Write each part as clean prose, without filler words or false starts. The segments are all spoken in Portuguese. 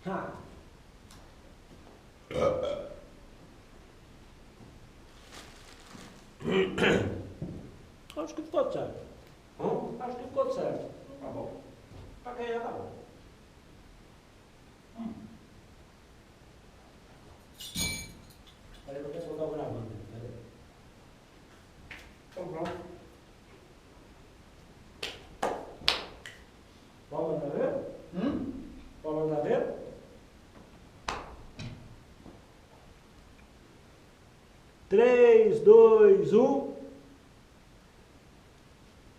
Ah. Acho que ficou certo. Acho que ficou certo. Tá bom. Pra quem é, tá bom. Peraí, eu tenho que colocar o gravando. Peraí. Então pronto. Vamos mandar ver? Vamos mandar ver? Três, dois, um.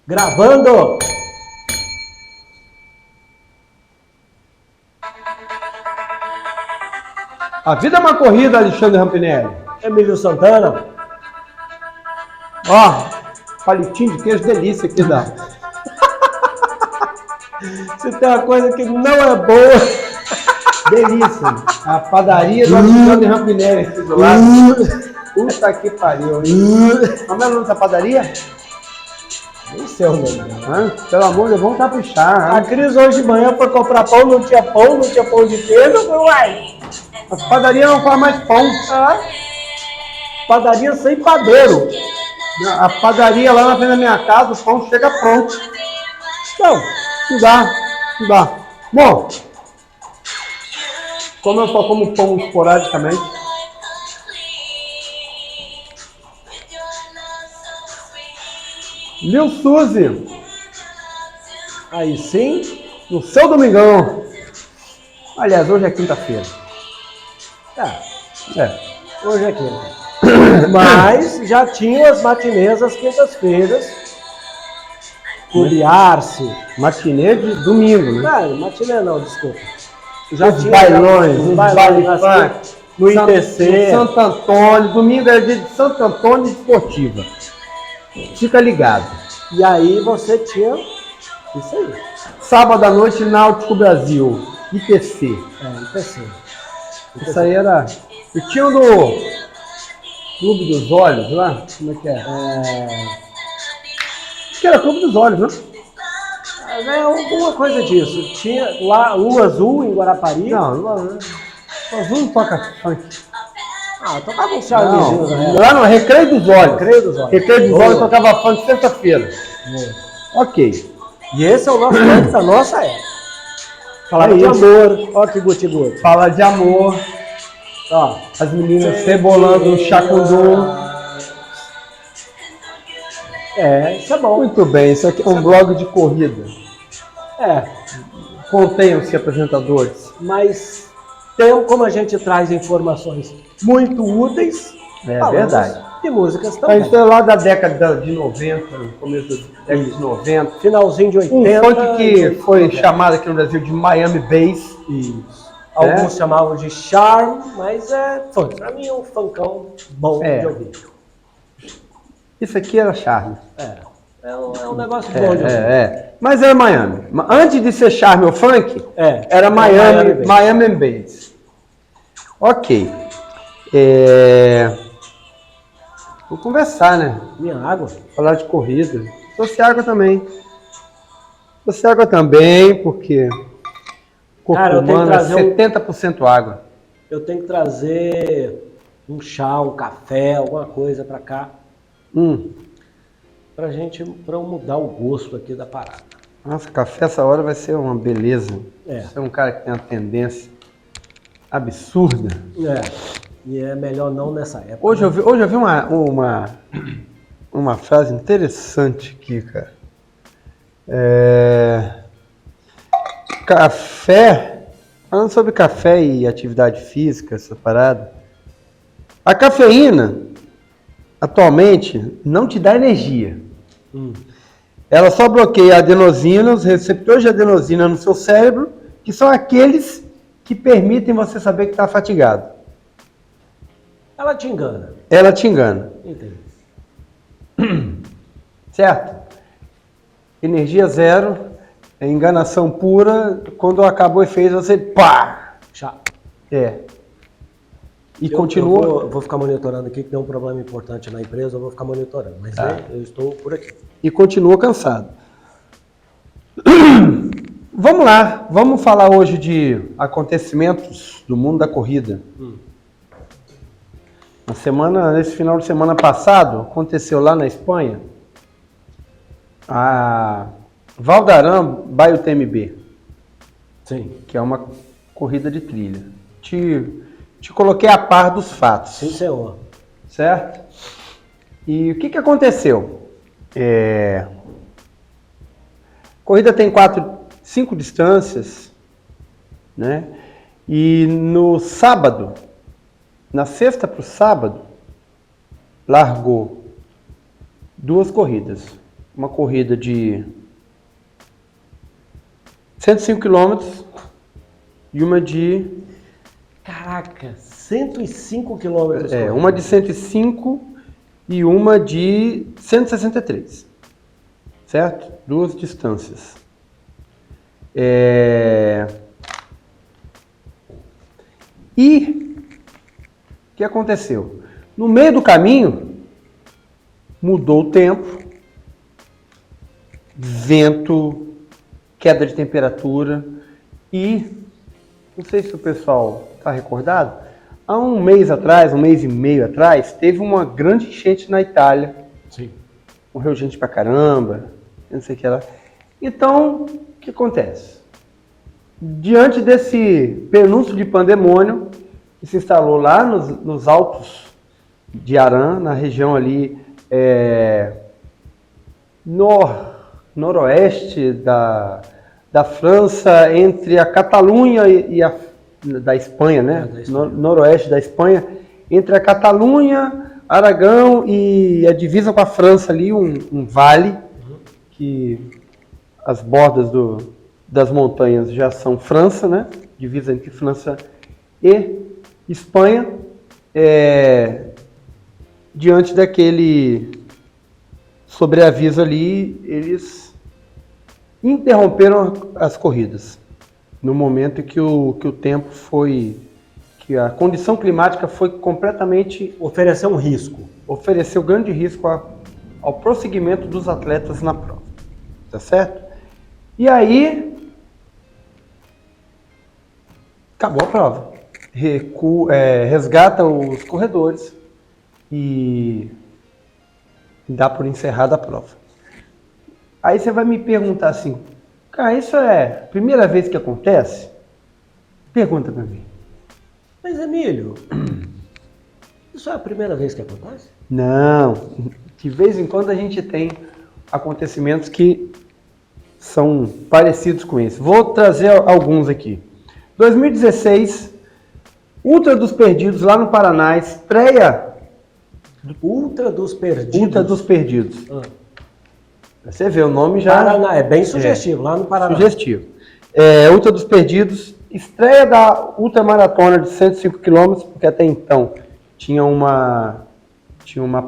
Gravando! A vida é uma corrida, Alexandre Rampinelli. Emílio Santana. Ó, palitinho de queijo, delícia aqui dá. Se tem uma coisa que não é boa, Delícia. A padaria do Alexandre Rampinelli aqui do lado. Puta que pariu, hein? Como é o nome dessa padaria? nem sei o nome dela. Hã? Pelo amor de Deus, vamos caprichar. A Cris hoje de manhã foi comprar pão, não tinha pão de queijo. Eu falei, uai, A padaria não faz mais pão. padaria sem padeiro. A padaria lá na frente da minha casa, o pão chega pronto. Não, Não dá, não dá. Bom, como eu só como pão esporadicamente, Lil Suzy, aí sim. no seu domingão. Aliás, hoje é quinta-feira. É. Hoje é quinta. Mas já tinha as matinês às quintas-feiras. Clube Arce. Matinê de domingo, né? Não, matinê não, desculpa. Já Os tinha bailões, os os bailões bailes nas funk. no ITC. Santo Antônio, domingo é dia de Santo Antônio Esportiva. Fica ligado. E aí você tinha isso aí. Sábado à noite, Náutico Brasil, ITC. ITC. Isso aí era... E tinha o do Clube dos Olhos lá, como é que é? Acho que era Clube dos Olhos, né? É alguma coisa disso. Tinha lá Lua Azul em Guarapari. Não, o Azul não toca funk. Tocava um charmezinho, né? Lá no Recreio dos Olhos. Recreio dos Olhos. Recreio dos Olhos Boa. tocava funk sexta-feira. Ok. E esse é o nosso funk da nossa época. Falava É de isso. amor. Ó que guti-guti. Fala de amor. Ó. As meninas rebolando no chacundum. Isso é bom. Muito bem, isso aqui é um blog de corrida. Contenham-se, apresentadores. Mas tem como a gente traz informações muito úteis. É verdade. E músicas A também. gente é lá da década de 90, começo da década de 90. Finalzinho de 80. Um funk que foi chamado aqui no Brasil de Miami Bass. Alguns chamavam de charme, mas é funk. Pra mim é um funkão bom de ouvir. Isso aqui era charme. É um negócio bom de ouvir. Mas era Miami. Antes de ser charme ou funk, era Miami Bass. Ok. Vou conversar, né? Minha água? Falar de corrida. Trouxe água também. Trouxe água também, porque o corpo humano é 70% água. Eu tenho que trazer um chá, um café, alguma coisa pra cá. Pra eu mudar o gosto aqui da parada. Nossa, café essa hora vai ser uma beleza. Você é um cara que tem uma tendência absurda. E é melhor não nessa época. Hoje eu vi uma frase interessante aqui, cara. Café, falando sobre café e atividade física, essa parada. A cafeína, atualmente, não te dá energia. Ela só bloqueia a adenosina, os receptores de adenosina no seu cérebro, que são aqueles que permitem você saber que está fatigado. Ela te engana. Ela te engana. Entendi. Certo? Energia zero, enganação pura. Quando acabou o efeito, você pá! Chá. E continua. Eu vou ficar monitorando aqui, que tem um problema importante na empresa, eu vou ficar monitorando. Mas eu estou por aqui. E continua cansado. Vamos lá, vamos falar hoje de acontecimentos do mundo da corrida. Nesse final de semana passado, aconteceu lá na Espanha a Valdarán by UTMB, Sim. que é uma corrida de trilha. Te coloquei a par dos fatos. Sim, senhor. Certo? E o que aconteceu? A corrida tem 5 distâncias, né? E no sábado, na sexta para o sábado, largou 2 corridas. Uma corrida de 105 quilômetros e uma de... Caraca, 105 quilômetros. uma de 105 e uma de 163. Certo? 2 distâncias. E o que aconteceu? No meio do caminho, mudou o tempo, vento, queda de temperatura e, não sei se o pessoal está recordado, há um mês e meio atrás, teve uma grande enchente na Itália. Sim. Morreu gente pra caramba, não sei o que lá. Então, o que acontece? Diante desse prenúncio de pandemônio, que se instalou lá nos altos de Arã, na região ali noroeste da França, entre a Catalunha e da Espanha, né? Da Espanha. Noroeste da Espanha, entre a Catalunha, Aragão e a divisa com a França ali, um vale, que as bordas das montanhas já são França, né? Divisa entre França e Espanha. Diante daquele sobreaviso ali, eles interromperam as corridas. No momento em que o tempo foi... que a condição climática foi completamente... Ofereceu grande risco ao prosseguimento dos atletas na prova. Tá certo? E aí... acabou a prova. Resgata os corredores e dá por encerrada a prova. Aí você vai me perguntar assim, cara, isso é a primeira vez que acontece? Pergunta pra mim. Mas, Emílio, isso é a primeira vez que acontece? Não, de vez em quando a gente tem acontecimentos que são parecidos com esse. Vou trazer alguns aqui. 2016, Ultra dos Perdidos, lá no Paraná, estreia... Ultra dos Perdidos. Ultra dos Perdidos. Você vê, o nome já... Paraná, é bem sugestivo, lá no Paraná. Sugestivo. Ultra dos Perdidos, estreia da ultramaratona de 105 km, porque até então tinha uma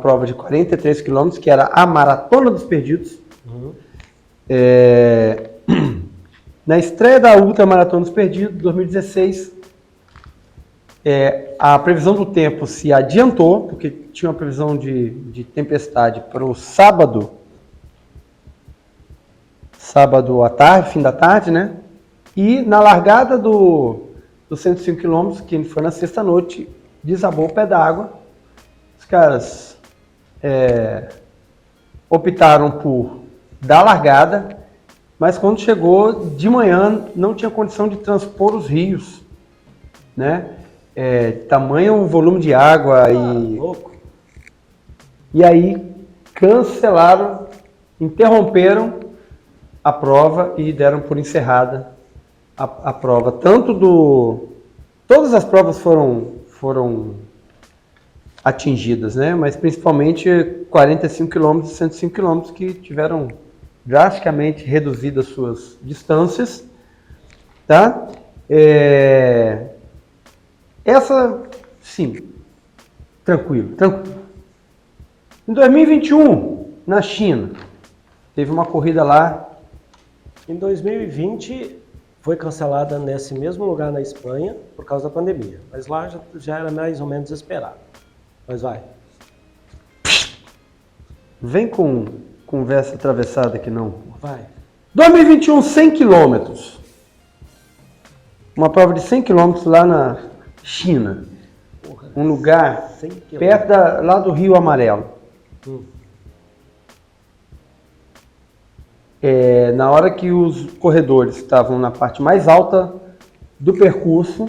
prova de 43 km, que era a Maratona dos Perdidos. Na estreia da Ultramaratona dos Perdidos, 2016, a previsão do tempo se adiantou, porque tinha uma previsão de tempestade para o sábado à tarde, fim da tarde, né? E na largada dos 105 km, que foi na sexta-noite, desabou o pé d'água. Os caras optaram por dar largada, mas quando chegou de manhã não tinha condição de transpor os rios, né? Tamanho o volume de água e aí cancelaram, interromperam a prova e deram por encerrada a prova. Todas as provas foram atingidas, né? Mas principalmente 45 km e 105 km que tiveram drasticamente reduzidas suas distâncias, tá? Essa, sim, tranquilo. Em 2021, na China, teve uma corrida lá. Em 2020, foi cancelada nesse mesmo lugar na Espanha, por causa da pandemia. Mas lá já era mais ou menos esperado. Mas vai. Vem com conversa atravessada aqui não. Vai. 2021, 100 quilômetros. uma prova de 100 quilômetros lá na China. Porra, Um lugar 100 quilômetros. perto lá do Rio Amarelo. Na hora que os corredores estavam na parte mais alta do percurso,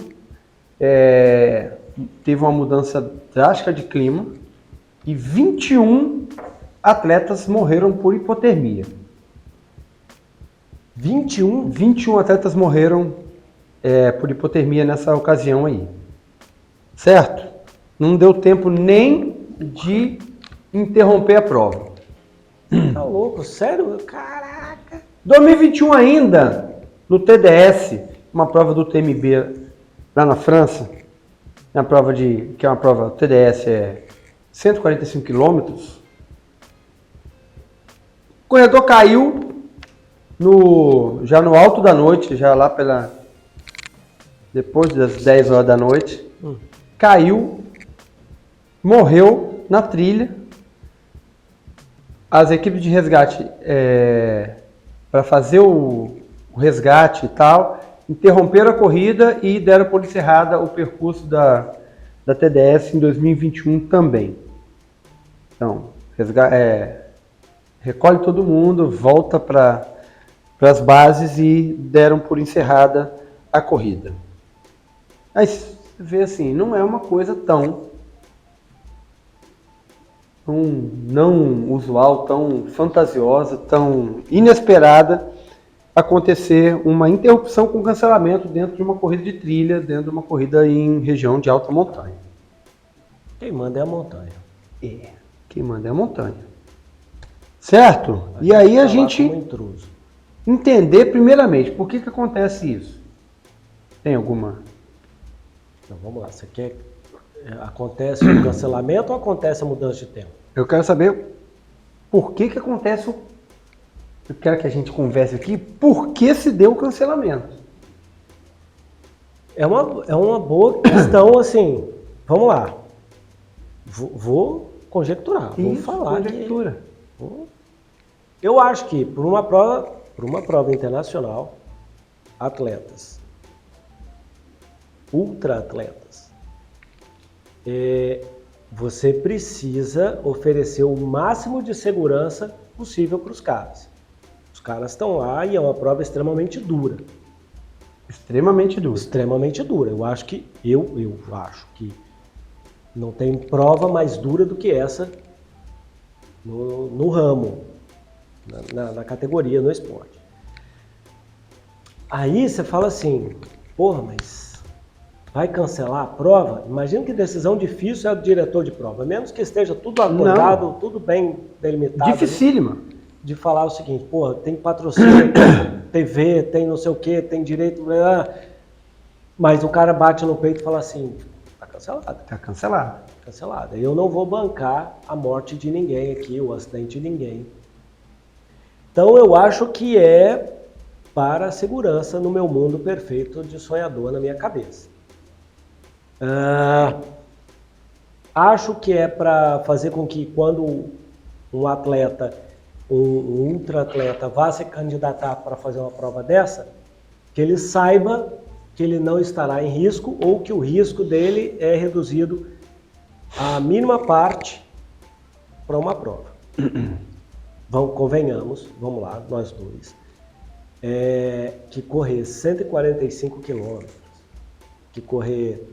teve uma mudança drástica de clima e 21 atletas morreram por hipotermia. 21? 21 atletas morreram por hipotermia nessa ocasião aí. Certo? Não deu tempo nem de interromper a prova. Tá louco? Sério? Caraca! 2021 ainda, no TDS, uma prova do TMB lá na França, que é uma prova TDS, 145 quilômetros, o corredor caiu já no alto da noite, já lá depois das 10 horas da noite, caiu, morreu na trilha. As equipes de resgate, para fazer o resgate e tal, interromperam a corrida e deram por encerrada o percurso da TDS em 2021 também. Então, recolhe todo mundo, volta para as bases e deram por encerrada a corrida. Aí você vê assim, não é uma coisa tão não usual, tão fantasiosa, tão inesperada acontecer uma interrupção com cancelamento dentro de uma corrida de trilha, dentro de uma corrida em região de alta montanha. Quem manda é a montanha. Quem manda é a montanha. Certo? E aí a gente entender primeiramente por que acontece isso. Tem alguma? Então vamos lá, você quer acontece o cancelamento ou acontece a mudança de tempo? Eu quero saber por que acontece eu quero que a gente converse aqui por que se deu o cancelamento. É uma boa questão, assim, vamos lá. Vou conjecturar, vou falar conjectura. Eu acho que por uma prova internacional, atletas, ultra-atletas, você precisa oferecer o máximo de segurança possível para os caras. Os caras estão lá e é uma prova extremamente dura. Extremamente dura. Extremamente dura. Eu acho que não tem prova mais dura do que essa no ramo, na categoria, no esporte. Aí você fala assim, porra, mas vai cancelar a prova? Imagina que decisão difícil é do diretor de prova, menos que esteja tudo acordado, tudo bem delimitado. Dificílima. De falar o seguinte, porra, tem patrocínio, tem TV, tem não sei o que, tem direito, mas o cara bate no peito e fala assim, tá cancelado. Tá cancelado. Cancelado. Eu não vou bancar a morte de ninguém aqui, o acidente de ninguém. Então eu acho que é para a segurança no meu mundo perfeito de sonhador na minha cabeça. Acho que é para fazer com que quando um atleta, um ultra-atleta vá se candidatar para fazer uma prova dessa, que ele saiba que ele não estará em risco ou que o risco dele é reduzido à mínima parte para uma prova. Convenhamos, vamos lá, nós dois, que correr 145 quilômetros, que correr...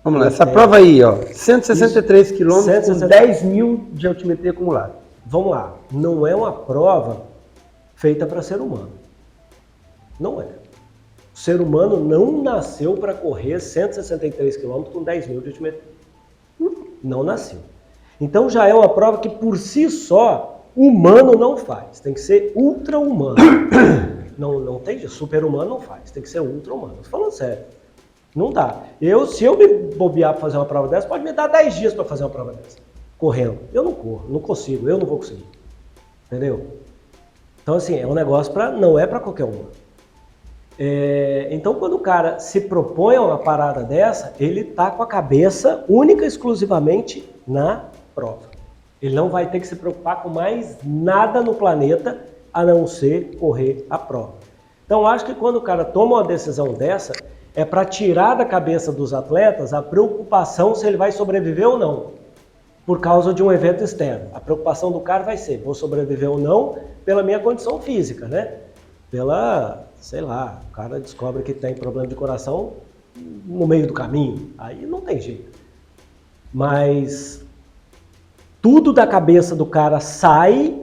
Vamos lá, essa prova aí, 163 quilômetros com 10 mil de altimetria acumulada. Vamos lá, não é uma prova feita para ser humano. Não é. O ser humano não nasceu para correr 163 km com 10 mil de altimetria. Não nasceu. Então já é uma prova que por si só, humano não faz. Tem que ser ultra-humano. Não tem jeito, super-humano não faz. Tem que ser ultra-humano. Estou falando sério. Não dá. Se eu me bobear para fazer uma prova dessa, pode me dar 10 dias para fazer uma prova dessa. Correndo. Eu não corro, não consigo, eu não vou conseguir. Entendeu? Então, assim, é um negócio não é para qualquer um. Então, quando o cara se propõe a uma parada dessa, ele tá com a cabeça única e exclusivamente na prova. Ele não vai ter que se preocupar com mais nada no planeta a não ser correr a prova. Então, acho que quando o cara toma uma decisão dessa, é para tirar da cabeça dos atletas a preocupação se ele vai sobreviver ou não, por causa de um evento externo. A preocupação do cara vai ser, vou sobreviver ou não, pela minha condição física, né? Sei lá, o cara descobre que tem problema de coração no meio do caminho, aí não tem jeito. Mas tudo da cabeça do cara sai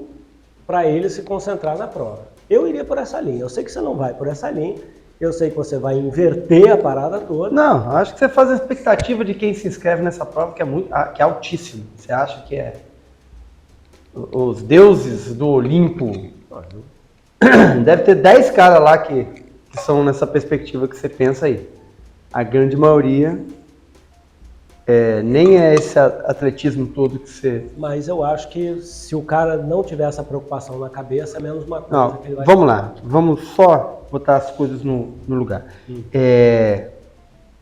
para ele se concentrar na prova. Eu iria por essa linha. Eu sei que você não vai por essa linha. Eu sei que você vai inverter a parada toda. Não, acho que você faz a expectativa de quem se inscreve nessa prova que é altíssimo. Você acha que é os deuses do Olimpo? Deve ter 10 caras lá que são nessa perspectiva que você pensa aí. A grande maioria nem é esse atletismo todo que você... Mas eu acho que se o cara não tiver essa preocupação na cabeça, é menos uma coisa Não, que ele vai... Vamos lá, vamos só botar as coisas no lugar.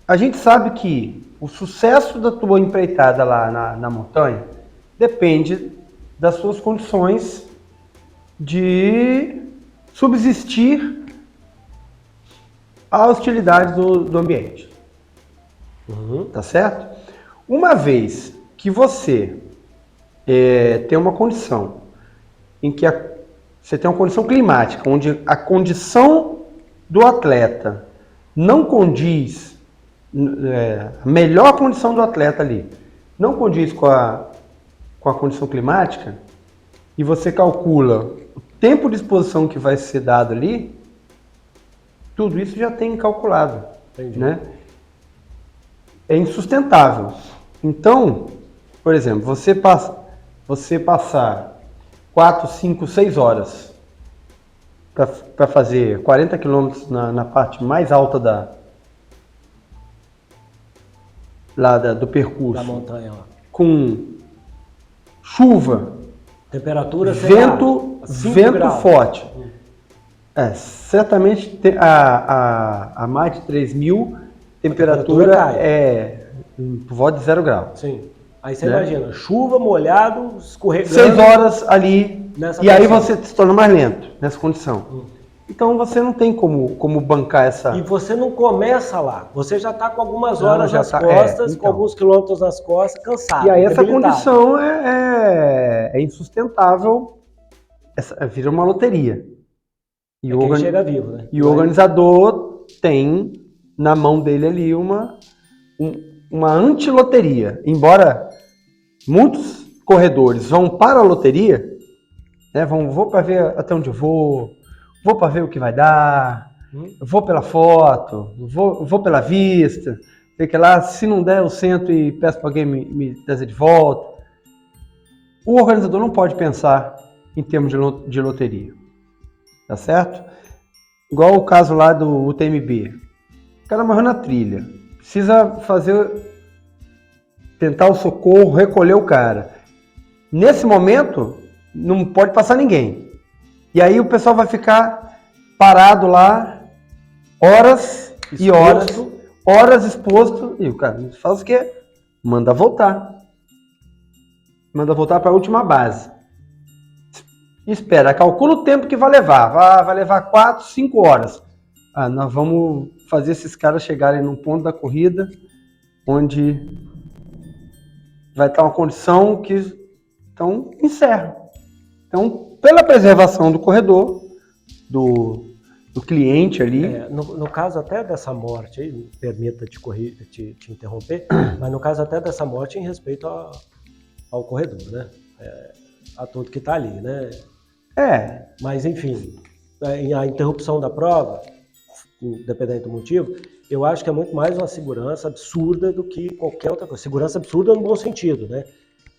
A gente sabe que o sucesso da tua empreitada lá na montanha depende das suas condições de subsistir à hostilidade do ambiente. Tá certo? Uma vez que você tem uma condição em que você tem uma condição climática, onde a condição do atleta não condiz, a melhor condição do atleta ali, não condiz com a condição climática, e você calcula o tempo de exposição que vai ser dado ali, tudo isso já tem calculado. Entendi. Né? É insustentável. Então, por exemplo, você passar 4, 5, 6 horas para fazer 40 quilômetros na parte mais alta do percurso, Da montanha lá. com chuva, Temperatura, vento forte. Certamente a mais de 3.000 temperatura é por volta de 0 grau. Sim. Aí você imagina, chuva, molhado, escorregando. 6 horas ali, nessa e aí condição. você se torna mais lento nessa condição. Então você não tem como bancar essa... E você não começa lá, você já está com algumas horas nas então. costas, com alguns quilômetros nas costas, cansado. E aí essa debilitado. condição é insustentável, vira uma loteria. E quem chega vivo, né? E o organizador tem na mão dele ali uma antiloteria. Embora muitos corredores vão para a loteria, né, vou para ver até onde eu vou para ver o que vai dar, vou pela foto, vou pela vista, sei que lá, se não der eu sento e peço para alguém me trazer de volta. O organizador não pode pensar em termos de loteria, tá certo? Igual o caso lá do UTMB. O cara morreu na trilha, precisa tentar o socorro, recolher o cara. Nesse momento, não pode passar ninguém. E aí o pessoal vai ficar parado lá, horas e horas exposto, e o cara faz o quê? Manda voltar para a última base. Espera, calcula o tempo que vai levar. Vai levar 4, 5 horas. Nós vamos fazer esses caras chegarem num ponto da corrida onde vai estar uma condição que então encerra. Então, pela preservação do corredor, do cliente ali. No caso até dessa morte, aí, permita te interromper, mas no caso até dessa morte em respeito ao corredor, né? A todo que está ali, né? Mas enfim, a interrupção da prova, independente do motivo, eu acho que é muito mais uma segurança absurda do que qualquer outra coisa. Segurança absurda no bom sentido, né?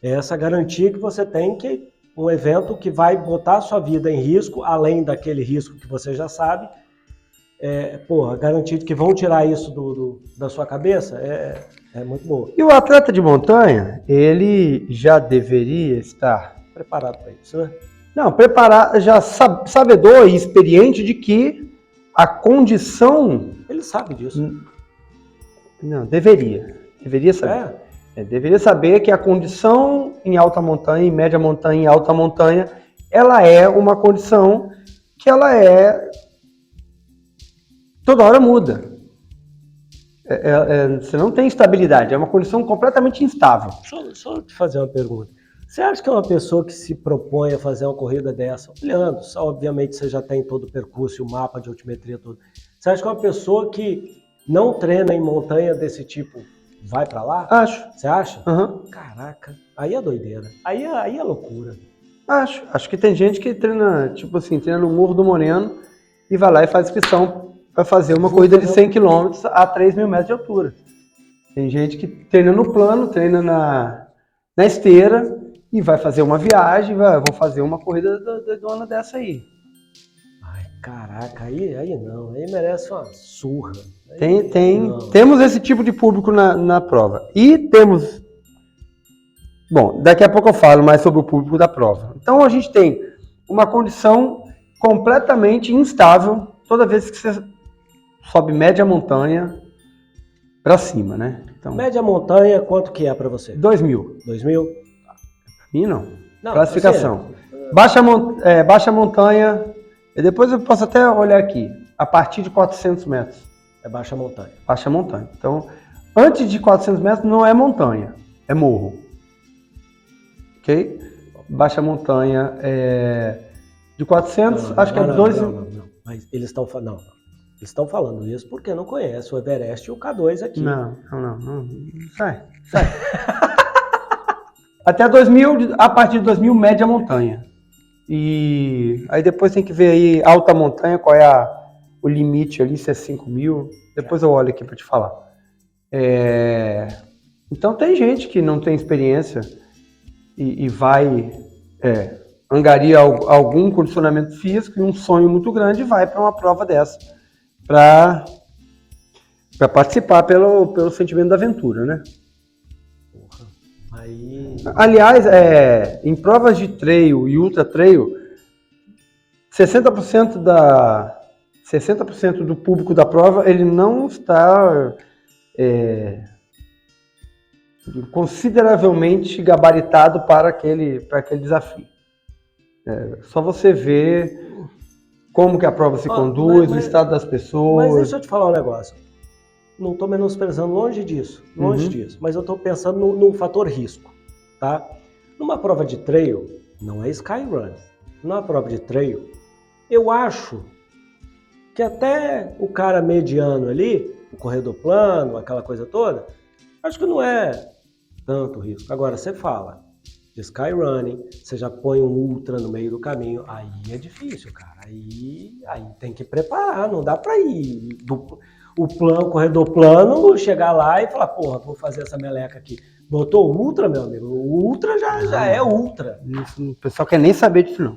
É essa garantia que você tem que um evento que vai botar a sua vida em risco, além daquele risco que você já sabe, a garantia de que vão tirar isso da sua cabeça é muito boa. E o atleta de montanha, ele já deveria estar preparado para isso, né? Não, preparado, já sabedor e experiente de que a condição... Ele sabe disso. Não, deveria saber. Deveria saber que a condição em alta montanha, em média montanha, em alta montanha, ela é uma condição que ela é toda hora muda. Você não tem estabilidade, é uma condição completamente instável. Só te fazer uma pergunta. Você acha que é uma pessoa que se propõe a fazer uma corrida dessa, olhando, obviamente você já tem todo o percurso e o mapa de altimetria todo, você acha que é uma pessoa que não treina em montanha desse tipo vai pra lá? Acho. Você acha? Uhum. Caraca, aí é doideira, aí é loucura. Acho que tem gente que treina, tipo assim, treina no Morro do Moreno e vai lá e faz inscrição para fazer uma corrida de 100 km a 3.000 metros de altura. Tem gente que treina no plano, treina na esteira e vai fazer uma viagem, vou fazer uma corrida dona dessa aí. Ai, caraca, aí não, aí merece uma surra. Temos esse tipo de público na prova. E temos... Bom, daqui a pouco eu falo mais sobre o público da prova. Então a gente tem uma condição completamente instável toda vez que você sobe média montanha para cima, né? Então, média montanha, quanto que é para você? 2.000. 2.000? Pra mim não. Não, classificação. Baixa montanha, e depois eu posso até olhar aqui, a partir de 400 metros. É baixa montanha. Baixa montanha. Então, antes de 400 metros não é montanha, é morro. Ok? Baixa montanha de 400, acho que é 2... Não. Mas eles estão falando... Não. Eles estão falando isso porque não conhecem o Everest e o K2 aqui. Não. Sai. Até 2.000, a partir de 2.000, média montanha. E aí depois tem que ver aí alta montanha, qual é o limite ali, se é 5.000. Depois eu olho aqui para te falar. Então tem gente que não tem experiência e vai angaria algum condicionamento físico e um sonho muito grande e vai para uma prova dessa. Para participar pelo sentimento da aventura, né? Porra, aí... Aliás, em provas de trail e ultra trail, 60% do público da prova ele não está consideravelmente gabaritado para aquele desafio. Só você ver como que a prova se conduz, o estado das pessoas. Mas deixa eu te falar um negócio. Não estou menosprezando, longe disso. Mas eu estou pensando no fator risco, tá? Numa prova de trail, não é skyrun. Numa prova de trail, eu acho que até o cara mediano ali, o corredor plano, aquela coisa toda, acho que não é tanto risco. Agora, você fala de skyrunning, você já põe um ultra no meio do caminho, aí é difícil, cara. Aí tem que preparar, não dá pra ir o corredor plano, chegar lá e falar, porra, vou fazer essa meleca aqui. Botou ultra, meu amigo, o ultra já é ultra. O pessoal quer nem saber disso não.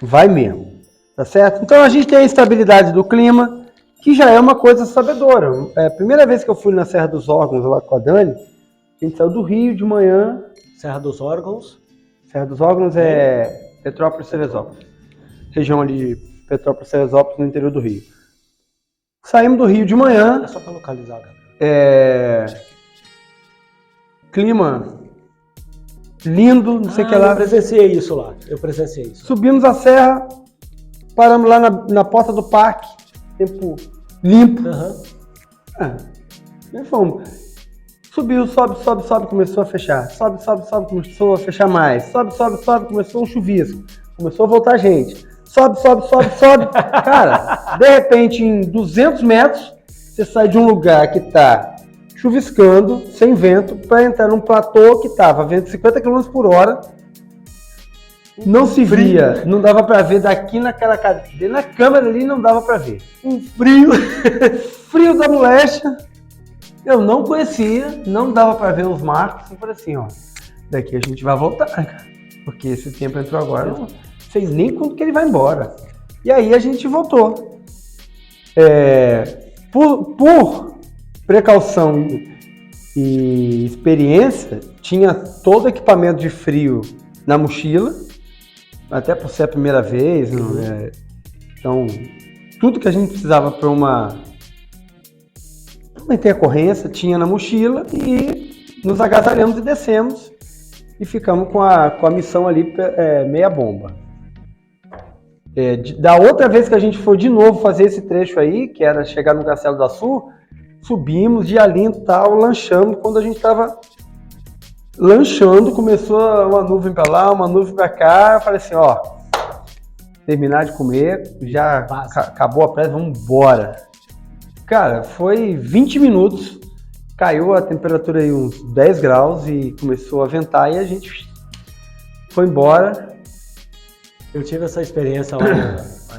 Vai mesmo, tá certo? Então a gente tem a estabilidade do clima, que já é uma coisa sabedora. A primeira vez que eu fui na Serra dos Órgãos, lá com a Dani, a gente saiu do Rio de manhã. Serra dos Órgãos? Serra dos Órgãos é Petrópolis e Teresópolis. Região ali de Petrópolis e Teresópolis, no interior do Rio. Saímos do Rio de manhã. É só para localizar, galera. Clima lindo, não sei o que lá. Eu presenciei isso lá. Subimos a serra, paramos lá na porta do parque, tempo limpo. E fomos. Subiu, sobe, começou a fechar. Sobe, começou a fechar mais. Sobe, começou um chuvisco. Começou a voltar gente. Sobe. Cara, de repente, em 200 metros, você sai de um lugar que tá chuviscando, sem vento, para entrar num platô que tava vento 50 km por hora. Não se via, não dava para ver daqui naquela cadeira. Na câmera ali não dava para ver. Um frio da molecha. Eu não conhecia, não dava para ver os marcos. Eu falei assim, ó, daqui a gente vai voltar, cara. Porque esse tempo entrou agora, não sei nem quando que ele vai embora. E aí a gente voltou. Por precaução e experiência, tinha todo equipamento de frio na mochila, até por ser a primeira vez. Então, tudo que a gente precisava para manter a corrência, tinha na mochila e nos agasalhamos e descemos e ficamos com a missão ali meia bomba. Da outra vez que a gente foi de novo fazer esse trecho aí, que era chegar no Castelo do Açu, subimos, dia lindo e tal, lanchamos. Quando a gente estava lanchando, começou uma nuvem para lá, uma nuvem para cá. Eu falei assim, ó, terminar de comer, já acabou a pressa, vamos embora. Cara, foi 20 minutos, caiu a temperatura aí uns 10 graus e começou a ventar e a gente foi embora. Eu tive essa experiência lá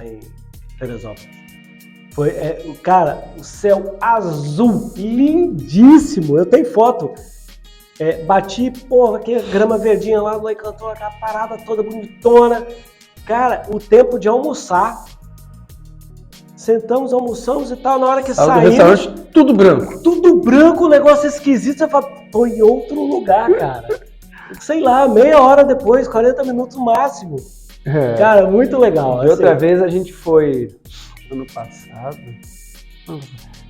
em Teresópolis. Foi, cara, o céu azul, lindíssimo. Eu tenho foto. Bati, porra, que grama verdinha lá no Encantou, aquela parada toda bonitona. Cara, o tempo de almoçar. Sentamos, almoçamos e tal. Na hora que saímos, tudo branco. Tudo branco, um negócio esquisito. Você fala, tô em outro lugar, cara. Sei lá, meia hora depois, 40 minutos no máximo. Cara, muito legal. E outra vez a gente foi, ano passado,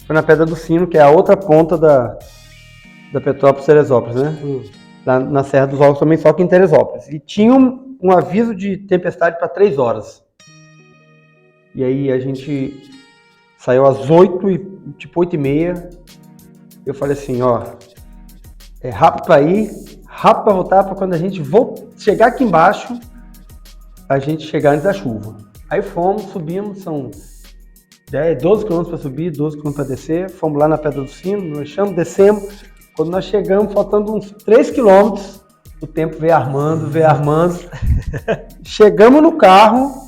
foi na Pedra do Sino, que é a outra ponta da Petrópolis-Teresópolis, né? Lá na Serra dos Ovos também, só que em Teresópolis. E tinha um aviso de tempestade para 3 horas. E aí a gente saiu às 8h30. Eu falei assim, ó, é rápido para ir, rápido para voltar, para quando a gente chegar aqui embaixo, a gente chegar antes da chuva. Aí fomos, subimos, são 12 km para subir, 12 km para descer. Fomos lá na Pedra do Sino, lanchamos, descemos. Quando nós chegamos, faltando uns 3 km, o tempo veio armando. Chegamos no carro,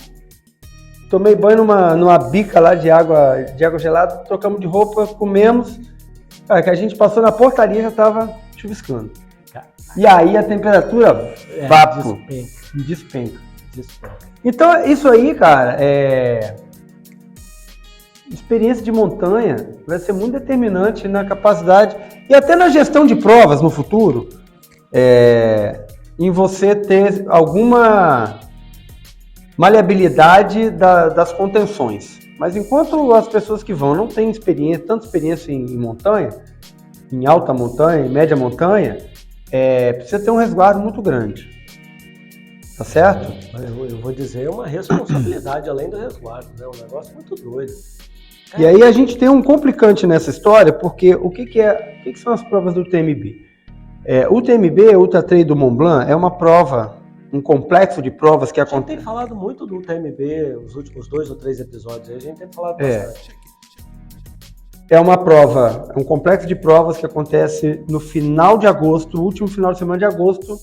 tomei banho numa bica lá de água gelada, trocamos de roupa, comemos. Cara, que a gente passou na portaria já estava chuviscando. E aí a temperatura despenca. Então, isso aí, cara, experiência de montanha vai ser muito determinante na capacidade e até na gestão de provas no futuro, em você ter alguma maleabilidade das contenções. Mas enquanto as pessoas que vão não têm tanta experiência em montanha, em alta montanha, em média montanha, precisa ter um resguardo muito grande. Tá certo? Eu vou dizer, é uma responsabilidade além do resguardo, né? Um negócio muito doido. E aí a gente tem um complicante nessa história, porque o que são as provas do TMB? O TMB, Ultra Trail do Mont Blanc, é uma prova, um complexo de provas que acontece. A gente tem falado muito do TMB, os últimos 2 ou 3 episódios, a gente tem falado bastante. É uma prova, é um complexo de provas que acontece no final de agosto, último final de semana de agosto,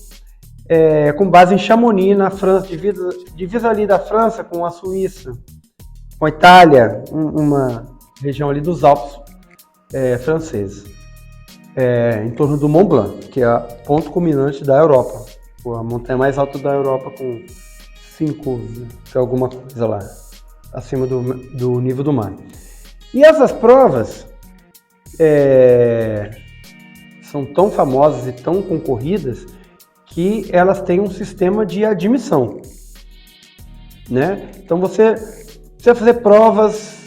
com base em Chamonix, na França, divisa ali da França com a Suíça, com a Itália, uma região ali dos Alpes franceses, em torno do Mont Blanc, que é o ponto culminante da Europa, a montanha mais alta da Europa, com 5, que é alguma coisa lá, acima do nível do mar. E essas provas são tão famosas e tão concorridas que elas têm um sistema de admissão, né? Então você precisa fazer provas.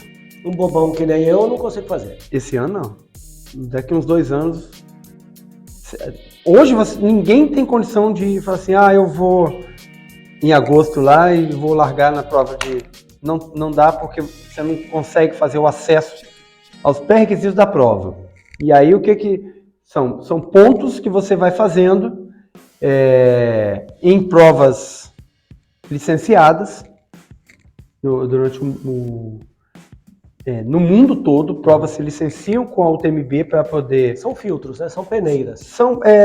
Um bobão que nem eu não consigo fazer. Esse ano não. Daqui uns 2 anos. Hoje ninguém tem condição de falar assim, eu vou em agosto lá e vou largar na prova de... Não dá porque você não consegue fazer o acesso aos pré-requisitos da prova. E aí o que são? São pontos que você vai fazendo em provas licenciadas durante no mundo todo. Provas se licenciam com a UTMB para poder... São filtros, né? São peneiras.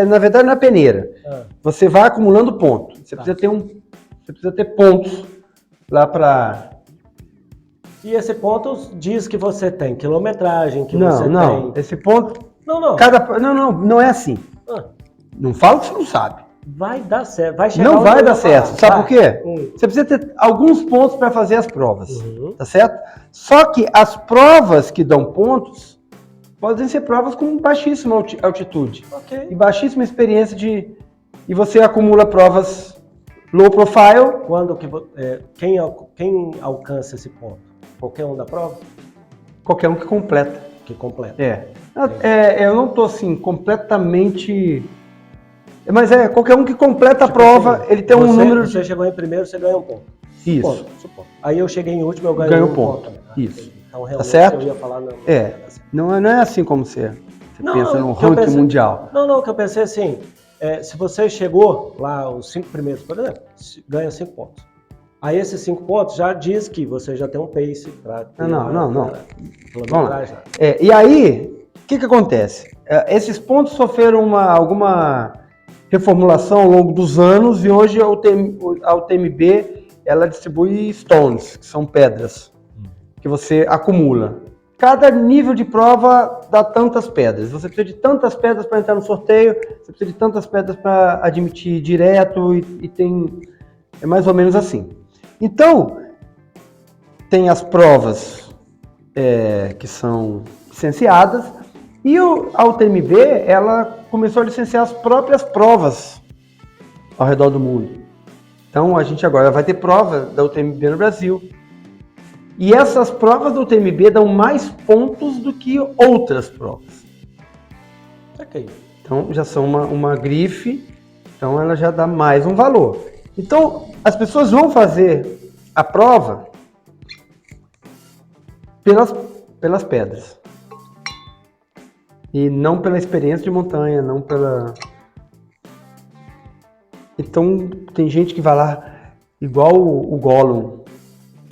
Na verdade não é peneira. Você vai acumulando pontos. Você precisa ter pontos lá para... E esse ponto diz que você tem quilometragem, que você tem... Não, esse ponto... Não. Não é assim. Não fala que você não sabe. Vai dar certo, vai chegar. Não vai dar certo, sabe por quê? Você precisa ter alguns pontos para fazer as provas, tá certo? Só que as provas que dão pontos podem ser provas com baixíssima altitude e baixíssima experiência e você acumula provas low profile. Quem alcança esse ponto? Qualquer um da prova? Qualquer um que completa. Eu não estou assim completamente... Mas qualquer um que completa a prova, ele tem um número... Você chegou em primeiro, você ganha um ponto. Isso. Supondo. Aí eu cheguei em último, eu Ganho um ponto. também. Isso. Então, realmente, certo? eu ia falar... Não é assim como você pensa no que eu ranking pensei- mundial. Não, que eu pensei assim, se você chegou lá, os 5 primeiros, por exemplo, ganha 5 pontos. Aí esses 5 pontos já diz que você já tem um pace para ter Não. Vamos lá. quilometragem. E aí, o que acontece? Esses pontos sofreram alguma reformulação ao longo dos anos e hoje a UTMB ela distribui stones, que são pedras, que você acumula. Cada nível de prova dá tantas pedras. Você precisa de tantas pedras para entrar no sorteio, você precisa de tantas pedras para admitir direto é mais ou menos assim. Então, tem as provas que são licenciadas e a UTMB ela começou a licenciar as próprias provas ao redor do mundo. Então, a gente agora vai ter prova da UTMB no Brasil. E essas provas da UTMB dão mais pontos do que outras provas. Ok. Então, já são uma grife, então ela já dá mais um valor. Então, as pessoas vão fazer a prova pelas pedras. E não pela experiência de montanha, não pela... Então, tem gente que vai lá, igual o Gollum.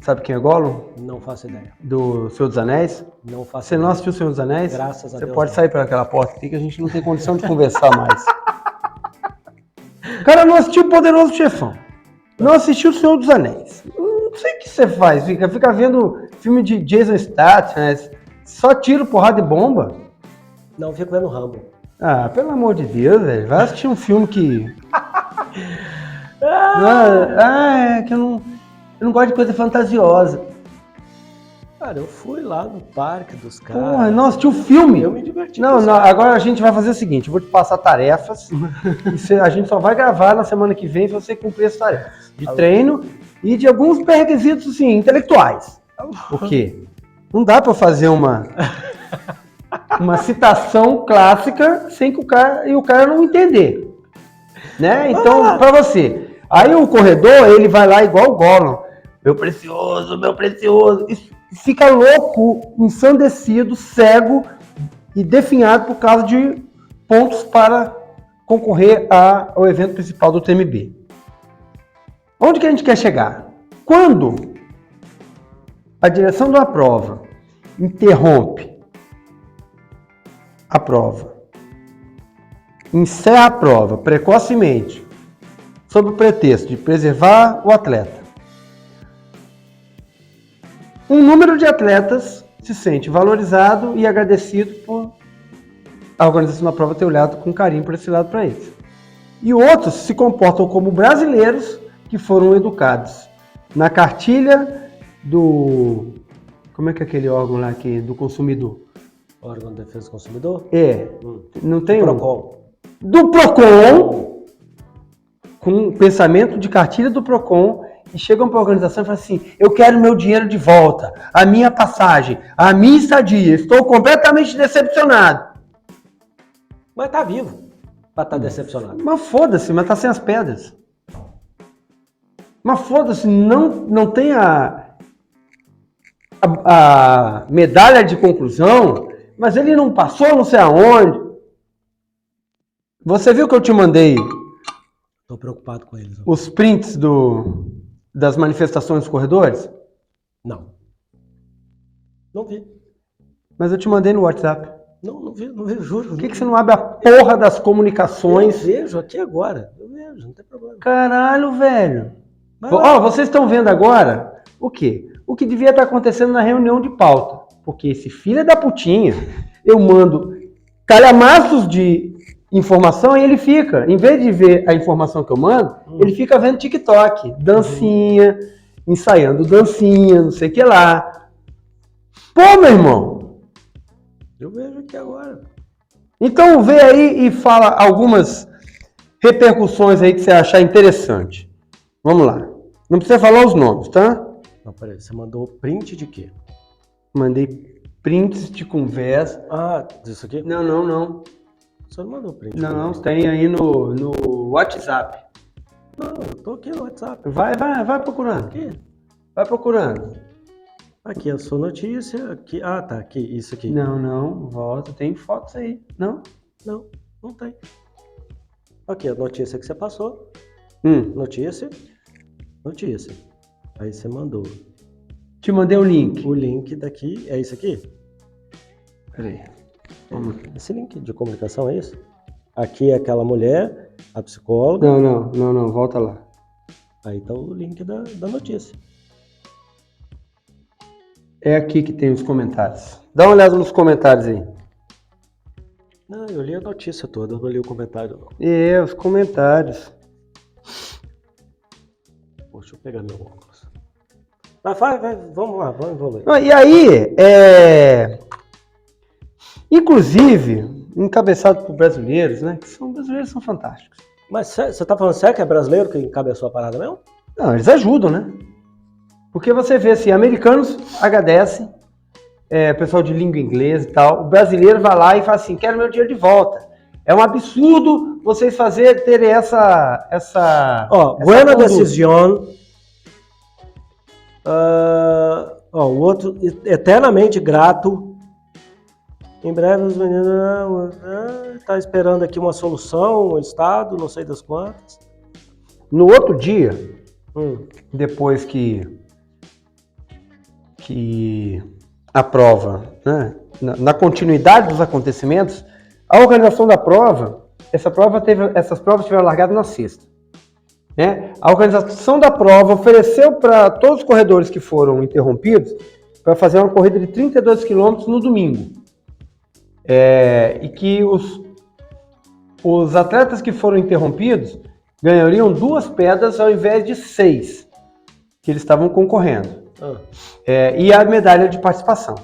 Sabe quem é Gollum? Não faço ideia. Do Senhor dos Anéis? Não faço Você ideia. não assistiu o Senhor dos Anéis? Graças a Deus. Você pode não. sair por aquela porta aqui que a gente não tem condição de conversar mais. O cara não assistiu o Poderoso Chefão. Não assistiu o Senhor dos Anéis. Não sei o que você faz. Fica vendo filme de Jason Statham, só tiro, porrada e bomba. Não, fico vendo Rambo. Ah, pelo amor de Deus, velho. Vai assistir um filme que... que eu não gosto de coisa fantasiosa. Cara, eu fui lá no parque dos caras. Porra, não assistiu o filme. Eu me diverti. Não, agora a gente vai fazer o seguinte, eu vou te passar tarefas e a gente só vai gravar na semana que vem se você cumprir as tarefas de treino e de alguns pré-requisitos assim, intelectuais. Por quê? Não dá para fazer uma citação clássica sem que o cara não entender. Né? Então, para você. Aí o corredor, ele vai lá igual o Gollum. Meu precioso. E fica louco, ensandecido, cego e definhado por causa de pontos para concorrer ao evento principal do UTMB. Onde que a gente quer chegar? Quando a direção de uma prova interrompe a prova, encerra a prova precocemente, sob o pretexto de preservar o atleta, um número de atletas se sente valorizado e agradecido por a organização da prova ter olhado com carinho por esse lado para eles. E outros se comportam como brasileiros que foram educados na cartilha do... Como é que é aquele órgão lá aqui, do consumidor? Órgão de Defesa do Consumidor? Não tem Procon. Do Procon, com pensamento de cartilha do Procon, e chegam para a organização e falam assim, eu quero meu dinheiro de volta, a minha passagem, a minha estadia, estou completamente decepcionado. Mas tá vivo pra estar decepcionado. Mas foda-se, mas tá sem as pedras. Mas foda-se, não tem a medalha de conclusão, mas ele não passou não sei aonde. Você viu que eu te mandei Tô preocupado com eles. os prints das manifestações dos corredores? Não. Não vi. Mas eu te mandei no WhatsApp. Não vi, juro. Por que você não abre a porra das comunicações? Eu vejo aqui agora. Eu vejo, não tem problema. Caralho, velho. Vai lá. Vocês estão vendo agora o quê? O que devia estar acontecendo na reunião de pauta. Porque esse filho da putinha, eu mando calhamaços de informação e ele fica, em vez de ver a informação que eu mando, ele fica vendo TikTok, dancinha, ensaiando dancinha, não sei o que lá. Pô, meu irmão. Eu vejo aqui agora. Então vê aí e fala algumas repercussões aí que você achar interessante. Vamos lá. Não precisa falar os nomes, tá? Não, peraí, você mandou print de quê? Mandei prints de conversa. Ah, disso aqui? Não. Você não mandou print. Não, tem aí no WhatsApp. Não, eu tô aqui no WhatsApp. Vai procurando. Aqui. Vai procurando. Aqui a sua notícia, aqui, tá, aqui, isso aqui. Não, volta, tem fotos aí. Não? Não tem. Aqui a notícia que você passou, notícia. Aí você mandou. Te mandei o link. O link daqui, é isso aqui? Peraí. Esse link de comunicação é isso? Aqui é aquela mulher, a psicóloga. Não, volta lá. Aí tá o link da notícia. É aqui que tem os comentários. Dá uma olhada nos comentários aí. Não, eu li a notícia toda, eu não li o comentário não. Os comentários. Deixa eu pegar meu óculos. Vai, vamos lá, vamos evoluir. E aí, inclusive, encabeçado por brasileiros, né? Brasileiros são fantásticos. Mas você tá falando sério que é brasileiro que encabeçou a parada mesmo? Não, eles ajudam, né? Porque você vê assim, americanos agradecem, pessoal de língua inglesa e tal, o brasileiro vai lá e fala assim, quero meu dinheiro de volta. É um absurdo vocês terem essa buena decisão. O outro, eternamente grato. Em breve os meninos tá esperando aqui uma solução, um estado, não sei das quantas. No outro dia, depois que a prova, né, na continuidade dos acontecimentos, a organização da prova, essas provas tiveram largado na sexta. Né? A organização da prova ofereceu para todos os corredores que foram interrompidos para fazer uma corrida de 32 quilômetros no domingo. E que os atletas que foram interrompidos ganhariam 2 pedras ao invés de 6 que eles estavam concorrendo. E a medalha de participação,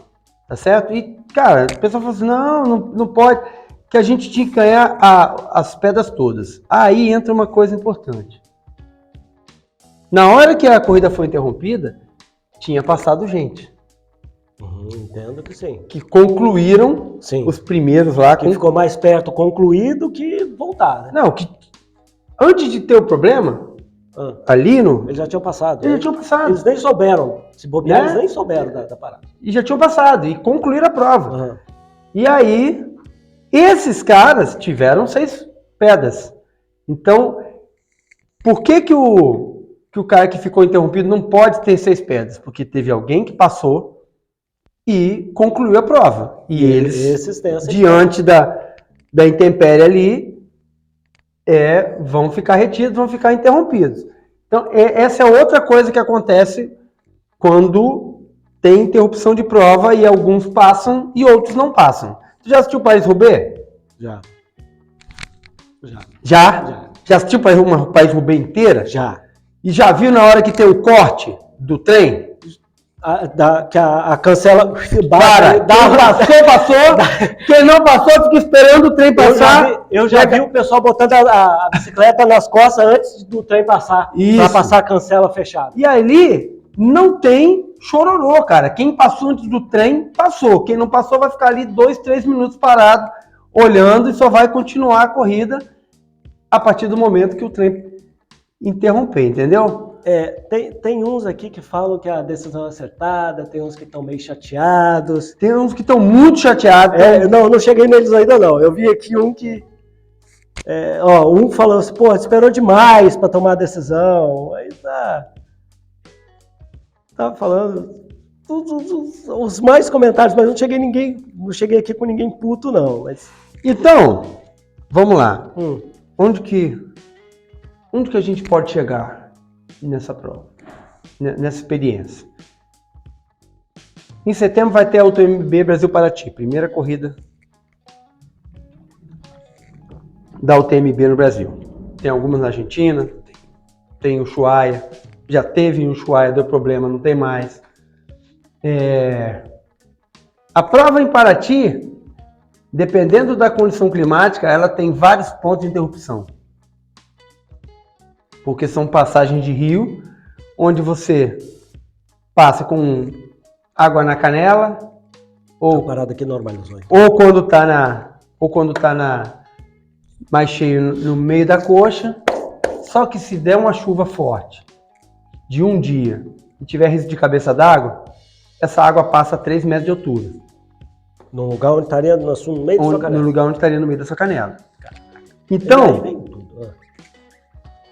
tá certo? E, cara, o pessoal falou assim, não pode, que a gente tinha que ganhar as pedras todas. Aí entra uma coisa importante. Na hora que a corrida foi interrompida, tinha passado gente. Entendo que sim. Que concluíram os primeiros lá. Que ficou mais perto concluir do que voltar, né? Não, que antes de ter o problema, ali no... Eles já tinham passado. Eles nem souberam. Se bobear, eles nem souberam da parada. E já tinham passado, e concluíram a prova. E aí, esses caras tiveram 6 pedras. Então, por que o cara que ficou interrompido não pode ter 6 pedras? Porque teve alguém que passou e concluiu a prova. E eles, diante da intempérie ali, vão ficar retidos, vão ficar interrompidos. Então, essa é outra coisa que acontece quando tem interrupção de prova e alguns passam e outros não passam. Você já assistiu Paris-Roubaix? Já. Já assistiu Paris-Roubaix inteira? Já. E já viu na hora que tem o corte do trem? Que a cancela... Passou. Quem não passou fica esperando o trem passar. Eu já vi o pessoal botando a bicicleta nas costas antes do trem passar. Para passar a cancela fechada. E ali não tem chororô, cara. Quem passou antes do trem, passou. Quem não passou vai ficar ali 2, 3 minutos parado, olhando e só vai continuar a corrida a partir do momento que o trem interromper, entendeu? Tem uns aqui que falam que a decisão é acertada, tem uns que estão meio chateados. Tem uns que estão muito chateados. Não cheguei neles ainda não. Eu vi aqui um que... um falou assim, esperou demais para tomar a decisão. Aí tava falando os mais comentários, mas não cheguei aqui com ninguém puto não. Mas... Então, vamos lá. Onde que a gente pode chegar nessa prova, nessa experiência? Em setembro vai ter a UTMB Brasil-Paraty, primeira corrida da UTMB no Brasil. Tem algumas na Argentina, tem o Ushuaia, já teve em Ushuaia, deu problema, não tem mais. A prova em Paraty, dependendo da condição climática, ela tem vários pontos de interrupção. Porque são passagens de rio, onde você passa com água na canela, ou parada aqui normalizou. Ou quando tá mais cheio no meio da coxa. Só que se der uma chuva forte de um dia e tiver risco de cabeça d'água, essa água passa a 3 metros de altura. No lugar onde estaria no meio da sua canela. No lugar onde estaria no meio da sua canela. Então,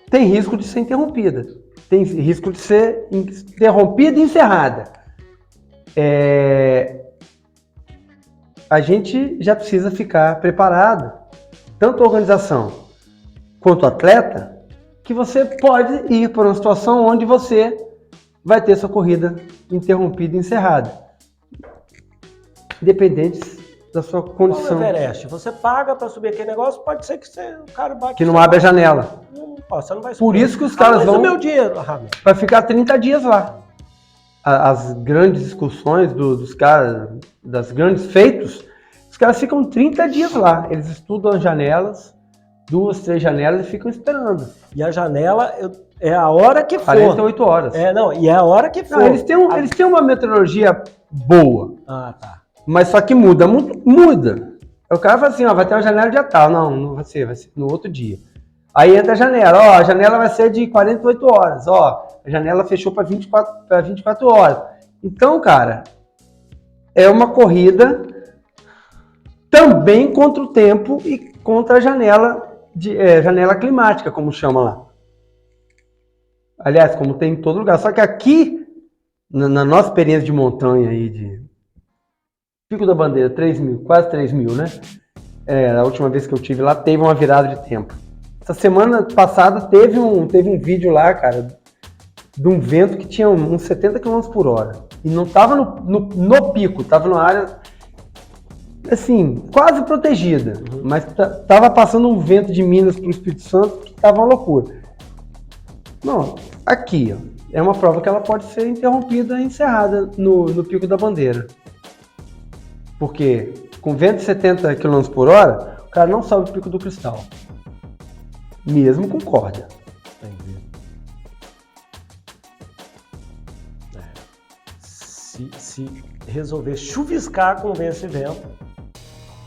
tem risco de ser interrompida. Tem risco de ser interrompida e encerrada. A gente já precisa ficar preparado, tanto a organização quanto o atleta, que você pode ir para uma situação onde você vai ter sua corrida interrompida e encerrada. Independente da sua condição. No Everest, você paga para subir aquele negócio, pode ser que o cara bate. Que não abre a janela. Você não vai subir. Por isso que os caras vão. O meu dinheiro, vai ficar 30 dias lá. As grandes excursões dos caras, das grandes feitos, os caras ficam 30 dias lá. Eles estudam as janelas, 2, 3 janelas e ficam esperando. E a janela é a hora que for. 48 horas. E é a hora que for. Não, eles têm uma meteorologia boa. Ah, tá. Mas só que muda. O cara fala assim, vai ter uma janela de tal. Não vai ser no outro dia. Aí entra a janela, a janela vai ser de 48 horas, a janela fechou para 24 horas. Então, cara, é uma corrida também contra o tempo e contra a janela climática, como chama lá. Aliás, como tem em todo lugar. Só que aqui, na nossa experiência de montanha aí, de Pico da Bandeira, 3.000, quase 3.000, né? A última vez que eu tive lá, teve uma virada de tempo. Essa semana passada teve um vídeo lá, cara, de um vento que tinha uns 70 km por hora. E não tava no pico, tava numa área, assim, quase protegida. Mas tava passando um vento de Minas pro Espírito Santo que tava uma loucura. Não, aqui, é uma prova que ela pode ser interrompida e encerrada no Pico da Bandeira. Porque com vento de 70 km por hora, o cara não sobe o Pico do Cristal. Mesmo com corda. Entendi. Se resolver chuviscar com esse vento,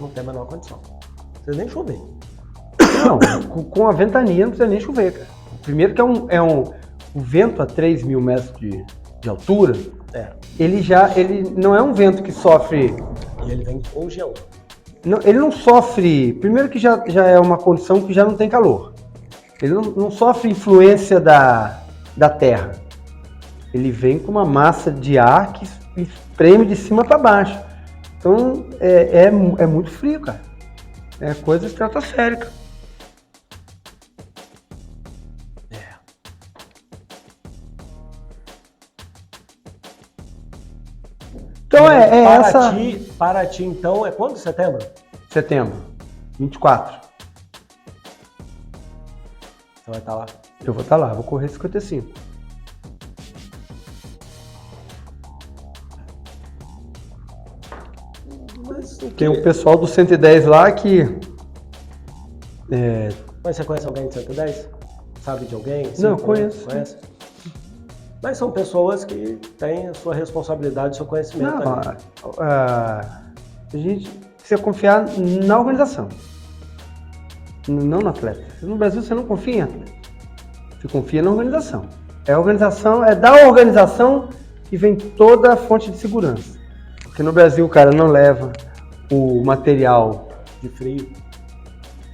não tem a menor condição. Não precisa nem chover. Não, com a ventania não precisa nem chover, cara. Primeiro que o vento a 3.000 metros de altura, ele não é um vento que sofre... E ele vem congelando. Ele não sofre... Primeiro que já é uma condição que já não tem calor. Ele não sofre influência da terra. Ele vem com uma massa de ar que espreme de cima para baixo. Então, é muito frio, cara. É coisa estratosférica. Então, Paraty, então, é quando? Setembro? Setembro. 24. Você vai estar lá? Eu vou estar lá, vou correr 55. Tem um pessoal do 110 lá que... Mas você conhece alguém de 110? Sabe de alguém? Não, eu conheço. Conhece? Mas são pessoas que têm a sua responsabilidade, o seu conhecimento. Não, a gente precisa confiar na organização. Não no atleta. No Brasil você não confia em atleta. Você confia na organização. É da organização que vem toda a fonte de segurança. Porque no Brasil o cara não leva o material de frio.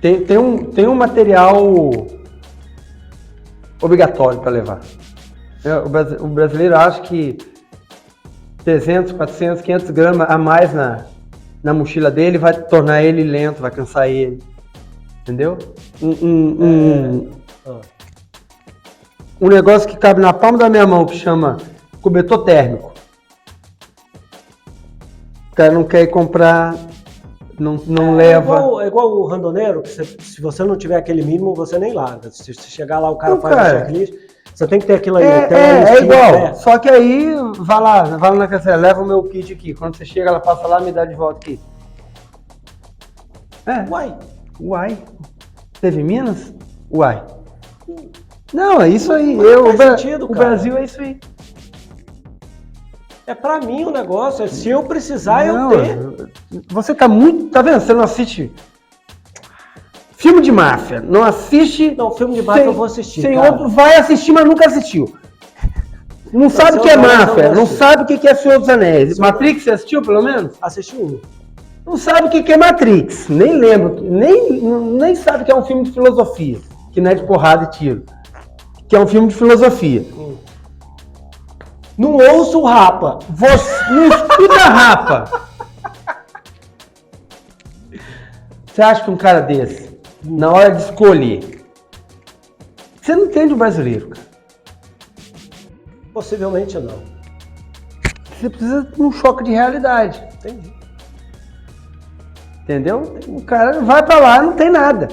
Tem um material obrigatório para levar. O brasileiro acha que 300, 400, 500 gramas a mais na mochila dele vai tornar ele lento, vai cansar ele. Entendeu? Um negócio que cabe na palma da minha mão que chama cobertor térmico. O cara não quer ir comprar, não leva. É igual o randoneiro, que se você não tiver aquele mínimo, você nem larga. Se chegar lá, o cara faz a checklist, você tem que ter aquilo aí. É igual, só que aí vai lá na cancela, leva o meu kit aqui. Quando você chega, ela passa lá e me dá de volta aqui. Uai. Teve Minas? Uai. Não, é isso aí. O Brasil é isso aí. É pra mim o negócio, se eu precisar, eu ter. Você tá muito... Tá vendo? Você não assiste filme de máfia. Não assiste... Não, filme de máfia eu vou assistir, outro vai assistir, mas nunca assistiu. Não sabe o que é máfia, não assisti. sabe o que é Senhor dos Anéis. Matrix você assistiu, pelo menos? Assisti um. Não sabe o que é Matrix, nem lembro, nem sabe que é um filme de filosofia, que não é de porrada e tiro, que é um filme de filosofia. Não ouço o Rapa. Você não escuta Rapa. Você acha que um cara desse, na hora de escolher, você não entende o brasileiro, cara. Possivelmente não. Você precisa de um choque de realidade. Entendi. Entendeu? O cara vai pra lá, não tem nada.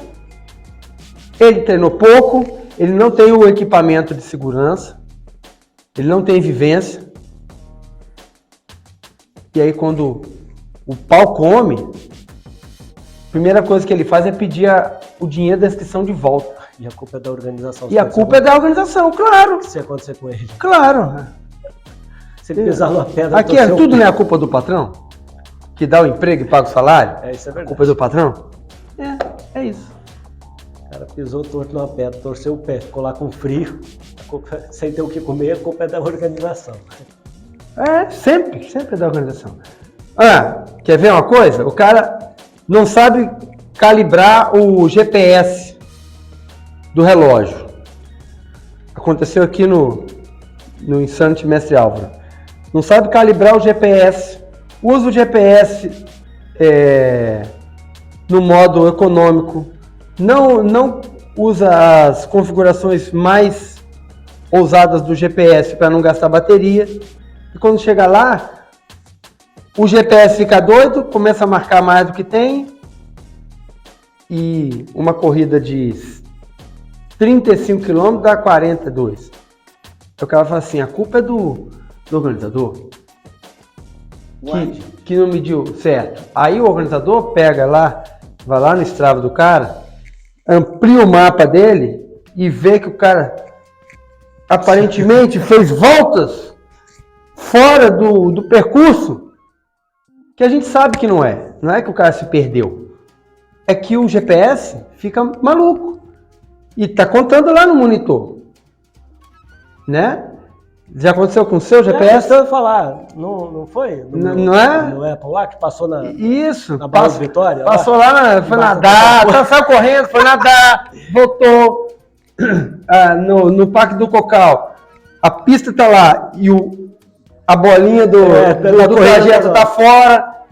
Ele treinou pouco, ele não tem o equipamento de segurança, ele não tem vivência. E aí quando o pau come, a primeira coisa que ele faz é pedir o dinheiro da inscrição de volta. E a culpa é da organização. E a culpa é da organização, claro. Se acontecer com ele. Claro. Se ele pisar numa pedra... Aqui é tudo, não é a culpa do patrão? Que dá o emprego e paga o salário? É, isso é A verdade. culpa é do patrão? É isso. O cara pisou torto numa pedra, torceu o pé, ficou lá com frio, sem ter o que comer, a culpa é da organização. Sempre é da organização. Quer ver uma coisa? O cara não sabe calibrar o GPS do relógio. Aconteceu aqui no Insanity Mestre Álvaro. Não sabe calibrar o GPS. Usa o GPS no modo econômico. Não usa as configurações mais ousadas do GPS para não gastar bateria. E quando chega lá, o GPS fica doido, começa a marcar mais do que tem. E uma corrida de 35 km dá 42. Aí o cara fala assim, a culpa é do organizador. Que não mediu certo. Aí o organizador pega lá, vai lá no Strava do cara, amplia o mapa dele e vê que o cara aparentemente fez voltas fora do percurso, que a gente sabe que não é. Não é que o cara se perdeu. É que o GPS fica maluco. E tá contando lá no monitor. Né? Já aconteceu com o seu GPS? Eu ia falar, não foi? Não é? No Apple lá, que passou na Barra de Vitória? Passou lá, foi nadar, saiu correndo, foi nadar, voltou no Parque do Cocal. A pista tá lá e a bolinha do trajeto tá fora.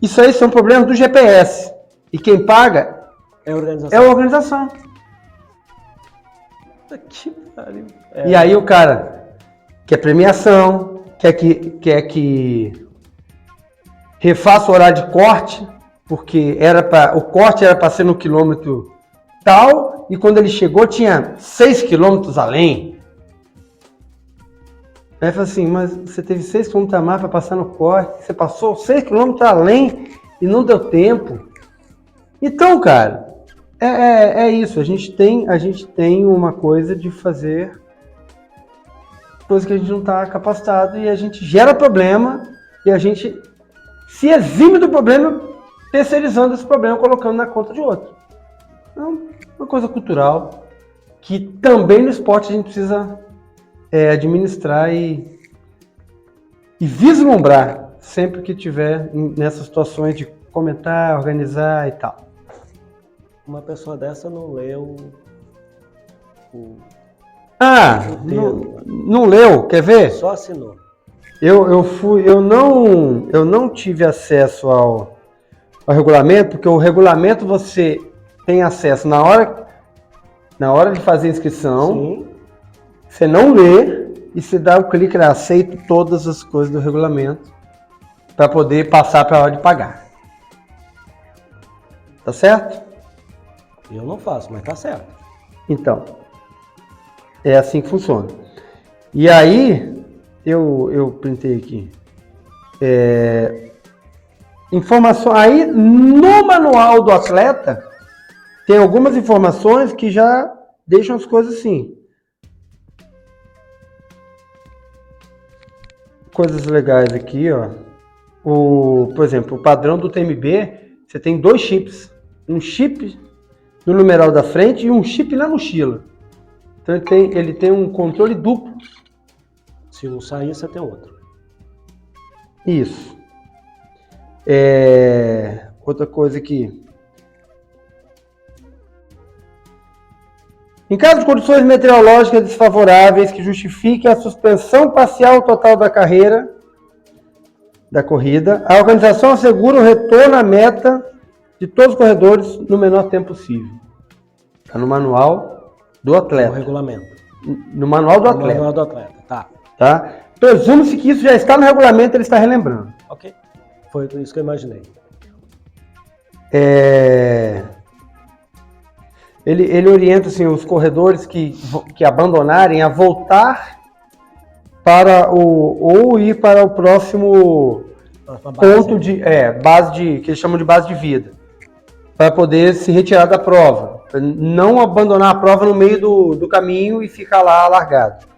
Isso aí são problemas do GPS. E quem paga é a organização. Que pariu. E aí o cara quer premiação, quer que refaça o horário de corte, porque o corte era para ser no quilômetro tal, e quando ele chegou tinha 6 quilômetros além. Aí fala assim, mas você teve 6 quilômetros a mais para passar no corte, você passou 6 quilômetros além e não deu tempo. Então, cara, é isso, a gente tem uma coisa de fazer coisa que a gente não está capacitado e a gente gera problema e a gente se exime do problema terceirizando esse problema, colocando na conta de outro. Então, uma coisa cultural que também no esporte a gente precisa administrar e vislumbrar sempre que tiver nessas situações de comentar, organizar e tal. Uma pessoa dessa não leu não leu, quer ver? Só assinou. Eu não tive acesso ao regulamento, porque o regulamento você tem acesso na hora de fazer a inscrição. Sim. Você não lê e você dá o clique lá, aceito todas as coisas do regulamento para poder passar para a hora de pagar. Tá certo? Eu não faço, mas tá certo. Então, é assim que funciona. E aí, eu printei aqui. Informação aí no manual do atleta tem algumas informações que já deixam as coisas assim. Coisas legais aqui, ó. Por exemplo, o padrão do TMB, você tem 2 chips. Um chip no numeral da frente e um chip na mochila. Então ele tem um controle duplo Se um sair, você tem outro. Isso. Outra coisa aqui. Em caso de condições meteorológicas desfavoráveis que justifiquem a suspensão parcial ou total da corrida, a organização assegura o retorno à meta de todos os corredores no menor tempo possível. Está no manual do atleta. No regulamento. No manual do atleta. No manual do atleta, tá? Presume-se que isso já está no regulamento, ele está relembrando. Ok. Foi isso que eu imaginei. Ele orienta assim, os corredores que abandonarem a voltar ou ir para o próximo ponto de que eles chamam de base de vida, para poder se retirar da prova, não abandonar a prova no meio do caminho e ficar lá largado.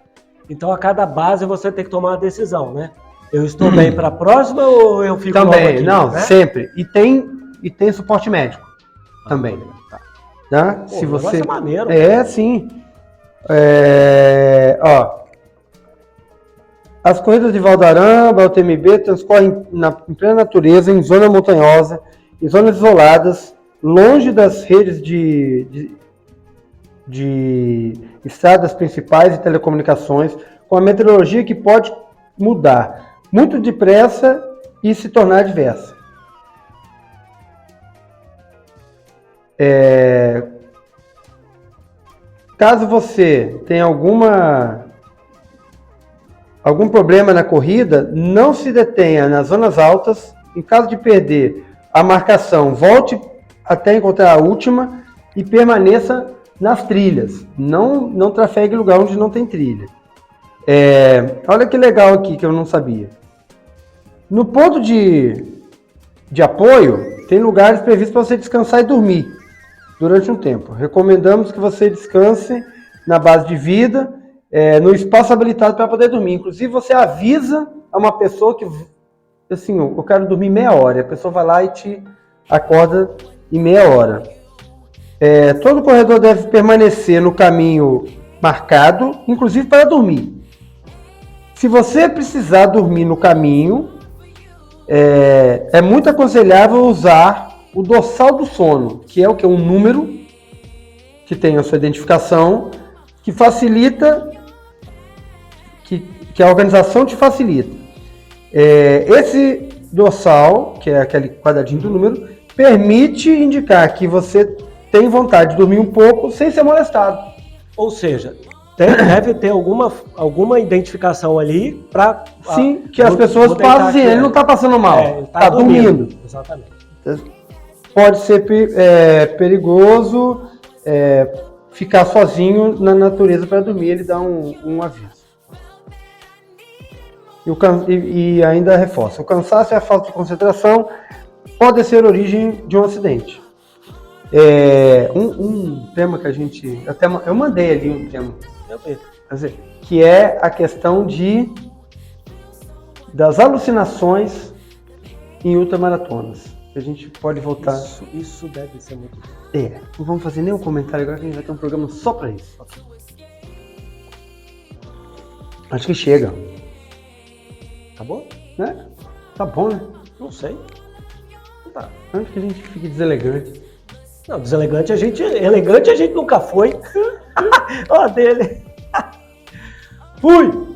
Então a cada base você tem que tomar uma decisão, né? Eu estou bem para a próxima ou eu fico também aqui, não, né? Sempre. E tem suporte médico também. Tá? Pô, se você é maneiro. Sim. As corridas de Valdaramba, UTMB, transcorrem em plena natureza, em zona montanhosa, em zonas isoladas, longe das redes de estradas principais e telecomunicações, com a meteorologia que pode mudar muito depressa e se tornar adversa. Caso você tenha algum problema na corrida, não se detenha nas zonas altas. Em caso de perder a marcação, volte até encontrar a última e permaneça nas trilhas. Não trafegue lugar onde não tem trilha. Olha que legal aqui que eu não sabia. No ponto de apoio, tem lugares previstos para você descansar e dormir durante um tempo. Recomendamos que você descanse na base de vida, no espaço habilitado para poder dormir. Inclusive, você avisa a uma pessoa que, assim, eu quero dormir meia hora. E a pessoa vai lá e te acorda em meia hora. Todo corredor deve permanecer no caminho marcado, inclusive para dormir. Se você precisar dormir no caminho, é muito aconselhável usar o dorsal do sono, que é o que? Um número que tem a sua identificação, que facilita, que a organização te facilita. Esse dorsal, que é aquele quadradinho do número, permite indicar que você tem vontade de dormir um pouco sem ser molestado. Ou seja, deve ter alguma identificação ali para... Sim, que as pessoas passam assim, ele não está passando mal, ele está dormindo. Exatamente. Pode ser perigoso ficar sozinho na natureza para dormir, ele dá um aviso. E ainda reforça, o cansaço e a falta de concentração pode ser origem de um acidente. Um tema que a gente... Eu mandei ali um tema, que é a questão das alucinações em ultramaratonas. A gente pode voltar... Isso deve ser muito bom. Não vamos fazer nenhum comentário agora, que a gente vai ter um programa só para isso. Okay. Acho que chega. Tá bom? Né? Tá bom, né? Não sei. Não tá. Antes que a gente fique deselegante. Não, deselegante elegante a gente nunca foi. Ó, dele. Fui!